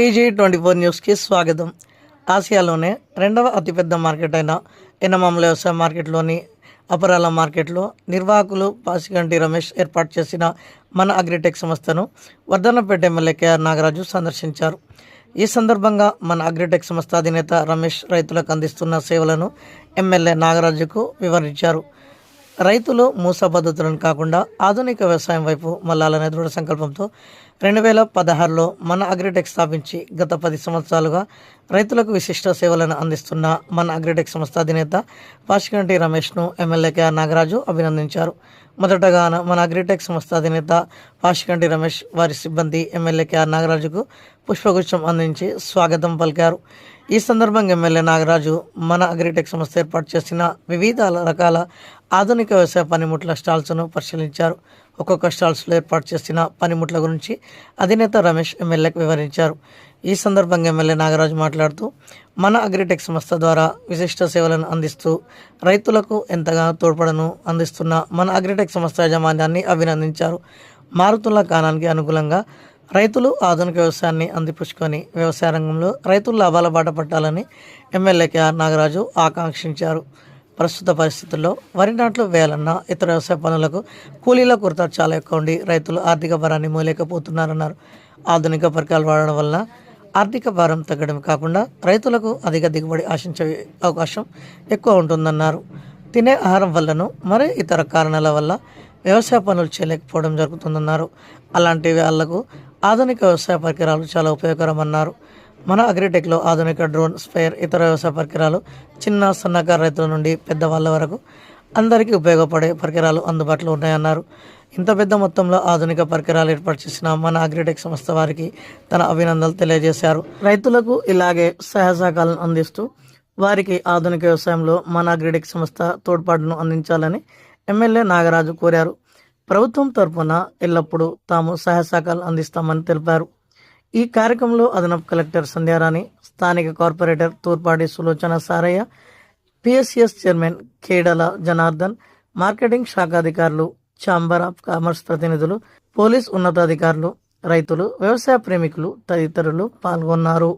3G24 న్యూస్కి స్వాగతం. ఆసియాలోనే రెండవ అతిపెద్ద మార్కెట్ అయిన ఎనమామల వ్యవసాయ మార్కెట్లోని అపరాల మార్కెట్లో నిర్వాహకులు పాసిగంటి రమేష్ ఏర్పాటు చేసిన మన అగ్రిటెక్ సంస్థను వర్ధన్నపేట ఎమ్మెల్యే కేఆర్ నాగరాజు సందర్శించారు. ఈ సందర్భంగా మన అగ్రిటెక్ సంస్థ అధినేత రమేష్ రైతులకు అందిస్తున్న సేవలను ఎమ్మెల్యే నాగరాజుకు వివరించారు. రైతులు మూస పద్ధతులను కాకుండా ఆధునిక వ్యవసాయం వైపు మళ్లాలనే దృఢ సంకల్పంతో 2016లో మన అగ్రిటెక్ స్థాపించి గత 10 సంవత్సరాలుగా రైతులకు విశిష్ట సేవలను అందిస్తున్న మన అగ్రిటెక్ సంస్థ అధినేత పాసిగంటి రమేష్ను ఎమ్మెల్యే కేఆర్ నాగరాజు అభినందించారు. మొదటగా మన అగ్రిటెక్ సంస్థ అధినేత పాసిగంటి రమేష్ వారి సిబ్బంది ఎమ్మెల్యే కేఆర్ నాగరాజుకు పుష్పగుచ్చం అందించి స్వాగతం పలికారు. ఈ సందర్భంగా ఎమ్మెల్యే నాగరాజు మన అగ్రిటెక్ సంస్థ ఏర్పాటు చేసిన వివిధ రకాల ఆధునిక వ్యవసాయ పనిముట్ల స్టాల్స్ను పరిశీలించారు. ఒక్కొక్క స్టాల్స్లో ఏర్పాటు చేసిన పనిముట్ల గురించి అధినేత రమేష్ ఎమ్మెల్యేకు వివరించారు. ఈ సందర్భంగా ఎమ్మెల్యే నాగరాజు మాట్లాడుతూ మన అగ్రిటెక్ సంస్థ ద్వారా విశిష్ట సేవలను అందిస్తూ రైతులకు ఎంతగానో తోడ్పడను అందిస్తున్న మన అగ్రిటెక్ సంస్థ యాజమాన్యాన్ని అభినందించారు. మారుతున్న కాలానికి అనుకూలంగా రైతులు ఆధునిక వ్యవసాయాన్ని అందిపుచ్చుకొని వ్యవసాయ రంగంలో రైతులు లాభాల బాట పట్టాలని ఎమ్మెల్యే కేఆర్ నాగరాజు ఆకాంక్షించారు. ప్రస్తుత పరిస్థితుల్లో వరి నాట్లు వేయాలన్నా ఇతర వ్యవసాయ పనులకు కూలీల కొరత చాలా ఎక్కువ ఉండి రైతులు ఆర్థిక భారాన్ని మోయలేకపోతున్నారన్నారు. ఆధునిక పరికరాలు వాడడం వల్ల ఆర్థిక భారం తగ్గడం కాకుండా రైతులకు అధిక దిగుబడి ఆశించే అవకాశం ఎక్కువ ఉంటుందన్నారు. తినే ఆహారం వల్లను మరి ఇతర కారణాల వల్ల వ్యవసాయ పనులు చేయలేకపోవడం జరుగుతుందన్నారు. అలాంటి వాళ్లకు ఆధునిక వ్యవసాయ పరికరాలు చాలా ఉపయోగకరమన్నారు. మన అగ్రిటెక్లో ఆధునిక డ్రోన్, స్ప్రేయర్, ఇతర వ్యవసాయ పరికరాలు చిన్న సన్నకారు రైతుల నుండి పెద్దవాళ్ళ వరకు అందరికీ ఉపయోగపడే పరికరాలు అందుబాటులో ఉన్నాయన్నారు. ఇంత పెద్ద మొత్తంలో ఆధునిక పరికరాలు ఏర్పాటు చేసిన మన అగ్రిటెక్ సంస్థ వారికి తన అభినందనలు తెలియజేశారు. రైతులకు ఇలాగే సహాయ సహకారాలను అందిస్తూ వారికి ఆధునిక వ్యవసాయంలో మన అగ్రిటెక్ సంస్థ తోడ్పాటును అందించాలని ఎమ్మెల్యే నాగరాజు కోరారు. ప్రభుత్వం తరఫున ఎల్లప్పుడూ తాము సహాయ సహకారాలు అందిస్తామని తెలిపారు. ఈ కార్యక్రమంలో అదనపు కలెక్టర్ సంధ్యారాణి, స్థానిక corporator Thurpati Sulochana Sarayya, PSCS chairman Kedala Janardhan, marketing శాఖ అధికారులు, ఛాంబర్ ఆఫ్ కామర్స్ ప్రతినిధులు, పోలీస్ ఉన్నతాధికారులు, రైతులు, వ్యవసాయ ప్రేమికులు తదితరులు పాల్గొన్నారు.